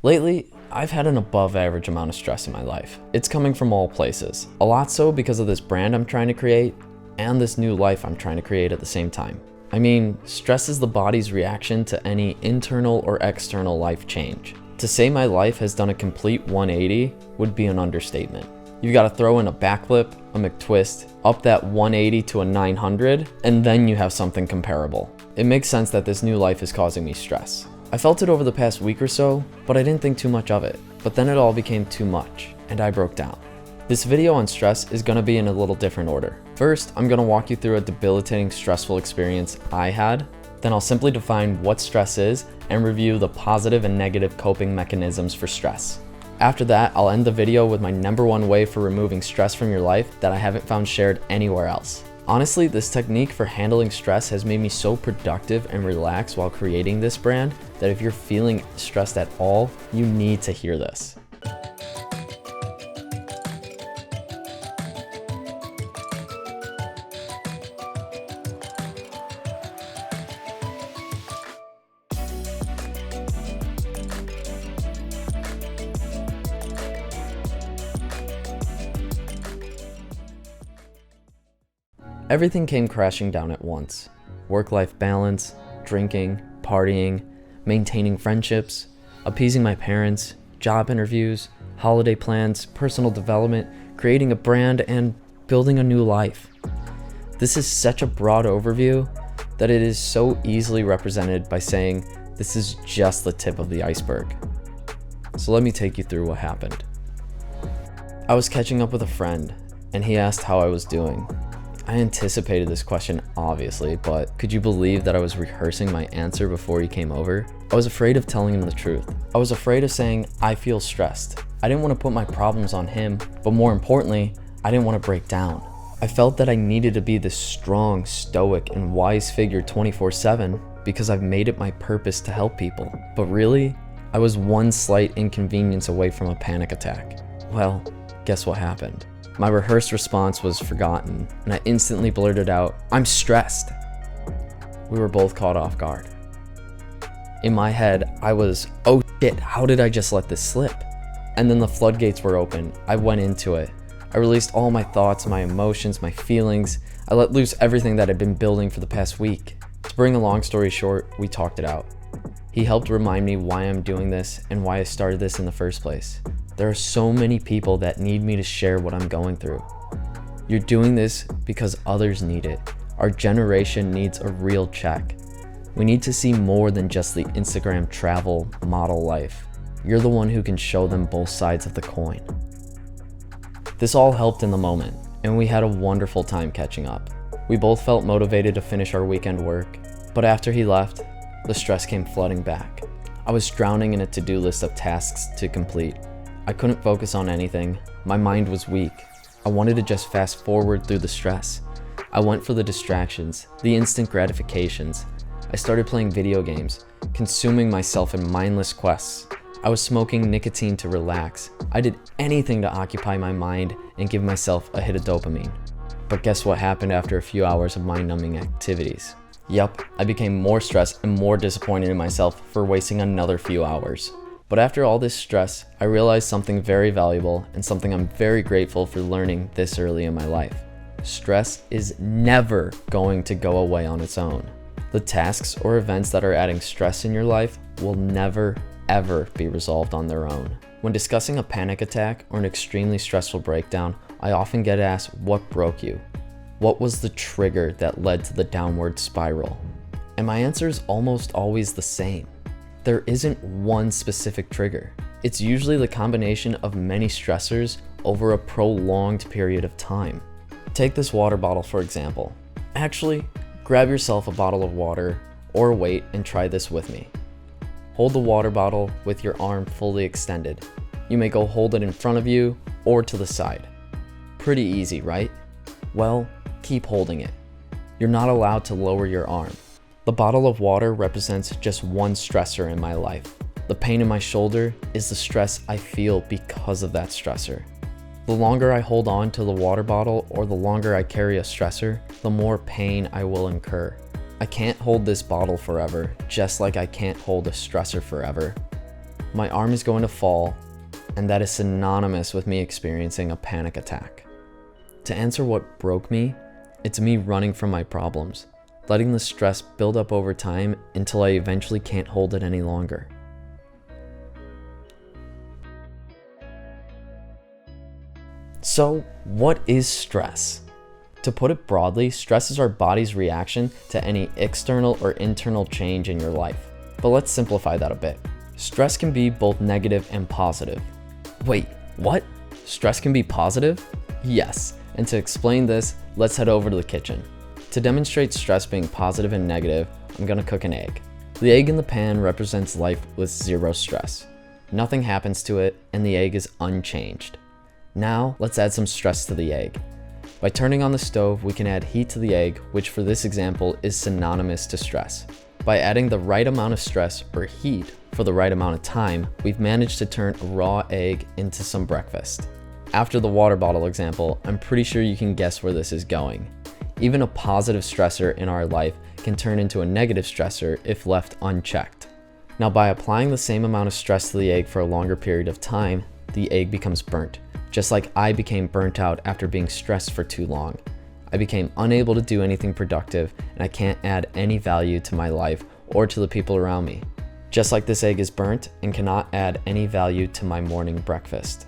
Lately, I've had an above average amount of stress in my life. It's coming from all places. A lot so because of this brand I'm trying to create and this new life I'm trying to create at the same time. I mean, stress is the body's reaction to any internal or external life change. To say my life has done a complete 180 would be an understatement. You've got to throw in a backflip, a McTwist, up that 180 to a 900, and then you have something comparable. It makes sense that this new life is causing me stress. I felt it over the past week or so, but I didn't think too much of it. But then it all became too much, and I broke down. This video on stress is going to be in a little different order. First, I'm going to walk you through a debilitating stressful experience I had. Then I'll simply define what stress is and review the positive and negative coping mechanisms for stress. After that, I'll end the video with my #1 way for removing stress from your life that I haven't found shared anywhere else. Honestly, this technique for handling stress has made me so productive and relaxed while creating this brand that if you're feeling stressed at all, you need to hear this. Everything came crashing down at once. Work-life balance, drinking, partying, maintaining friendships, appeasing my parents, job interviews, holiday plans, personal development, creating a brand, and building a new life. This is such a broad overview that it is so easily represented by saying this is just the tip of the iceberg. So let me take you through what happened. I was catching up with a friend, and he asked how I was doing. I anticipated this question, obviously, but could you believe that I was rehearsing my answer before he came over? I was afraid of telling him the truth. I was afraid of saying, I feel stressed. I didn't want to put my problems on him, but more importantly, I didn't want to break down. I felt that I needed to be this strong, stoic, and wise figure 24/7 because I've made it my purpose to help people. But really, I was one slight inconvenience away from a panic attack. Well, guess what happened? My rehearsed response was forgotten, and I instantly blurted out, I'm stressed. We were both caught off guard. In my head, I was, oh shit, how did I just let this slip? And then the floodgates were open. I went into it. I released all my thoughts, my emotions, my feelings. I let loose everything that had been building for the past week. To bring a long story short, we talked it out. He helped remind me why I'm doing this and why I started this in the first place. There are so many people that need me to share what I'm going through. You're doing this because others need it. Our generation needs a real check. We need to see more than just the Instagram travel model life. You're the one who can show them both sides of the coin. This all helped in the moment, and we had a wonderful time catching up. We both felt motivated to finish our weekend work, but after he left, the stress came flooding back. I was drowning in a to-do list of tasks to complete. I couldn't focus on anything. My mind was weak. I wanted to just fast forward through the stress. I went for the distractions, the instant gratifications. I started playing video games, consuming myself in mindless quests. I was smoking nicotine to relax. I did anything to occupy my mind and give myself a hit of dopamine. But guess what happened after a few hours of mind-numbing activities? Yup, I became more stressed and more disappointed in myself for wasting another few hours. But after all this stress, I realized something very valuable and something I'm very grateful for learning this early in my life. Stress is never going to go away on its own. The tasks or events that are adding stress in your life will never, ever be resolved on their own. When discussing a panic attack or an extremely stressful breakdown, I often get asked, what broke you? What was the trigger that led to the downward spiral? And my answer is almost always the same. There isn't one specific trigger. It's usually the combination of many stressors over a prolonged period of time. Take this water bottle for example. Actually, grab yourself a bottle of water or wait and try this with me. Hold the water bottle with your arm fully extended. You may go hold it in front of you or to the side. Pretty easy, right? Well, keep holding it. You're not allowed to lower your arm. The bottle of water represents just one stressor in my life. The pain in my shoulder is the stress I feel because of that stressor. The longer I hold on to the water bottle or the longer I carry a stressor, the more pain I will incur. I can't hold this bottle forever, just like I can't hold a stressor forever. my arm is going to fall, and that is synonymous with me experiencing a panic attack. To answer what broke me, it's me running from my problems, letting the stress build up over time until I eventually can't hold it any longer. So, what is stress? To put it broadly, stress is our body's reaction to any external or internal change in your life. But let's simplify that a bit. Stress can be both negative and positive. Wait, what? Stress can be positive? Yes, and to explain this, let's head over to the kitchen. To demonstrate stress being positive and negative, I'm gonna cook an egg. The egg in the pan represents life with zero stress. Nothing happens to it, and the egg is unchanged. Now, let's add some stress to the egg. By turning on the stove, we can add heat to the egg, which for this example is synonymous to stress. By adding the right amount of stress or heat for the right amount of time, we've managed to turn a raw egg into some breakfast. After the water bottle example, I'm pretty sure you can guess where this is going. Even a positive stressor in our life can turn into a negative stressor if left unchecked. Now, by applying the same amount of stress to the egg for a longer period of time, the egg becomes burnt. Just like I became burnt out after being stressed for too long. I became unable to do anything productive, and I can't add any value to my life or to the people around me. Just like this egg is burnt and cannot add any value to my morning breakfast.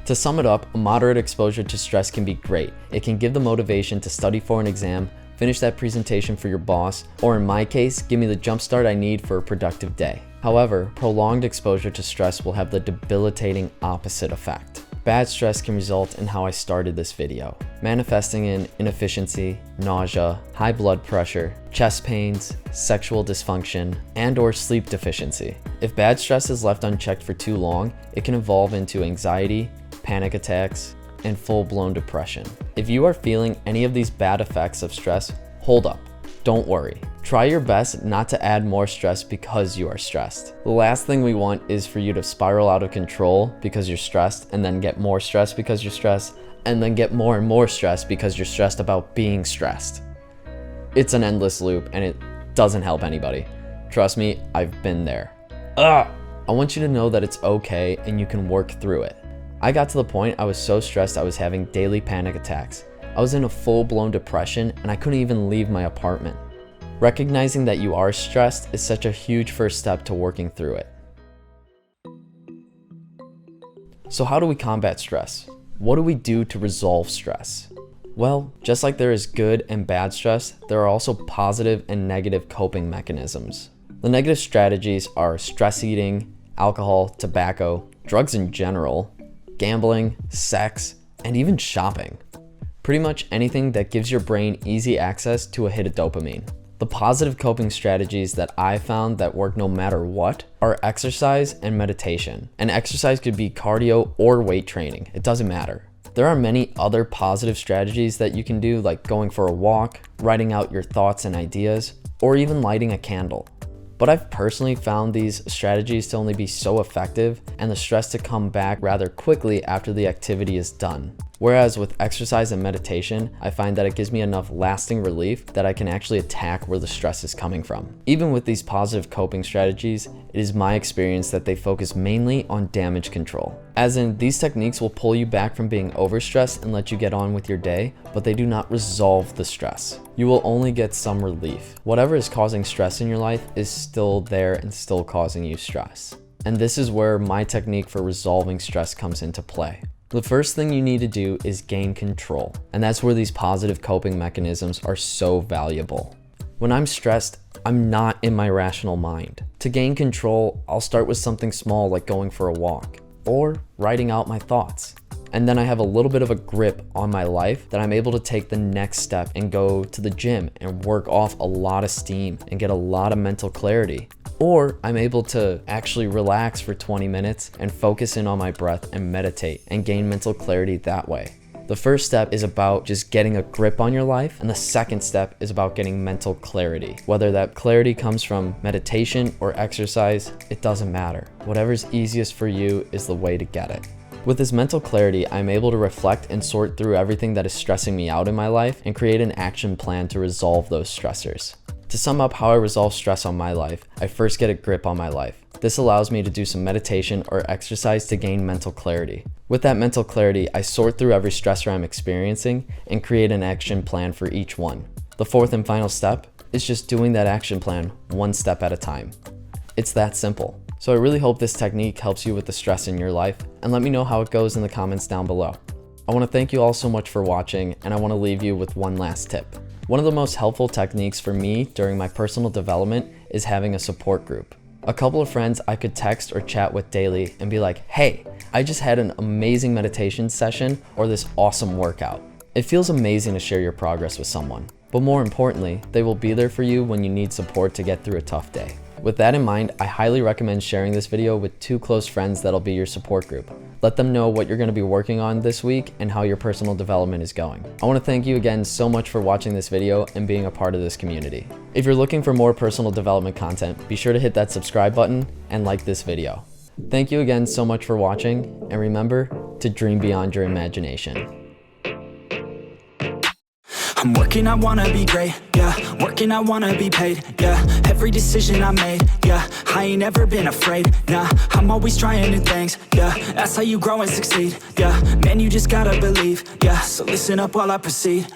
To sum it up, a moderate exposure to stress can be great. It can give the motivation to study for an exam, finish that presentation for your boss, or in my case, give me the jumpstart I need for a productive day. However, prolonged exposure to stress will have the debilitating opposite effect. Bad stress can result in how I started this video, manifesting in inefficiency, nausea, high blood pressure, chest pains, sexual dysfunction, and/or sleep deficiency. If bad stress is left unchecked for too long, it can evolve into anxiety, panic attacks, and full-blown depression. If you are feeling any of these bad effects of stress, hold up. Don't worry. Try your best not to add more stress because you are stressed. The last thing we want is for you to spiral out of control because you're stressed, and then get more stressed because you're stressed, and then get more and more stressed because you're stressed about being stressed. It's an endless loop, and it doesn't help anybody. Trust me, I've been there. I want you to know that it's okay and you can work through it. I got to the point I was so stressed I was having daily panic attacks. I was in a full-blown depression and I couldn't even leave my apartment. Recognizing that you are stressed is such a huge first step to working through it. So how do we combat stress? What do we do to resolve stress? Well, just like there is good and bad stress, there are also positive and negative coping mechanisms. The negative strategies are stress eating, alcohol, tobacco, drugs in general, gambling, sex, and even shopping. Pretty much anything that gives your brain easy access to a hit of dopamine. The positive coping strategies that I found that work no matter what are exercise and meditation. And exercise could be cardio or weight training, it doesn't matter. There are many other positive strategies that you can do, like going for a walk, writing out your thoughts and ideas, or even lighting a candle. But I've personally found these strategies to only be so effective and the stress to come back rather quickly after the activity is done. Whereas with exercise and meditation, I find that it gives me enough lasting relief that I can actually attack where the stress is coming from. Even with these positive coping strategies, it is my experience that they focus mainly on damage control. As in, these techniques will pull you back from being overstressed and let you get on with your day, but they do not resolve the stress. You will only get some relief. Whatever is causing stress in your life is still there and still causing you stress. And this is where my technique for resolving stress comes into play. The first thing you need to do is gain control, and that's where these positive coping mechanisms are so valuable. When I'm stressed, I'm not in my rational mind. To gain control, I'll start with something small like going for a walk or writing out my thoughts. And then I have a little bit of a grip on my life that I'm able to take the next step and go to the gym and work off a lot of steam and get a lot of mental clarity. Or I'm able to actually relax for 20 minutes and focus in on my breath and meditate and gain mental clarity that way. The first step is about just getting a grip on your life, and the second step is about getting mental clarity. Whether that clarity comes from meditation or exercise, it doesn't matter. Whatever's easiest for you is the way to get it. With this mental clarity, I'm able to reflect and sort through everything that is stressing me out in my life and create an action plan to resolve those stressors. To sum up how I resolve stress on my life, I first get a grip on my life. This allows me to do some meditation or exercise to gain mental clarity. With that mental clarity, I sort through every stressor I'm experiencing and create an action plan for each one. The fourth and final step is just doing that action plan one step at a time. It's that simple. So I really hope this technique helps you with the stress in your life, and let me know how it goes in the comments down below. I want to thank you all so much for watching, and I want to leave you with one last tip. One of the most helpful techniques for me during my personal development is having a support group. A couple of friends I could text or chat with daily and be like, hey, I just had an amazing meditation session or this awesome workout. It feels amazing to share your progress with someone, but more importantly, they will be there for you when you need support to get through a tough day. With that in mind, I highly recommend sharing this video with 2 close friends that'll be your support group. Let them know what you're going to be working on this week and how your personal development is going. I want to thank you again so much for watching this video and being a part of this community. If you're looking for more personal development content, be sure to hit that subscribe button and like this video. Thank you again so much for watching, and remember to dream beyond your imagination. I'm working, I wanna be great, yeah. Working, I wanna be paid, yeah. Every decision I made, yeah. I ain't ever been afraid, nah. I'm always trying new things, yeah. That's how you grow and succeed, yeah. Man, you just gotta believe, yeah. So listen up while I proceed.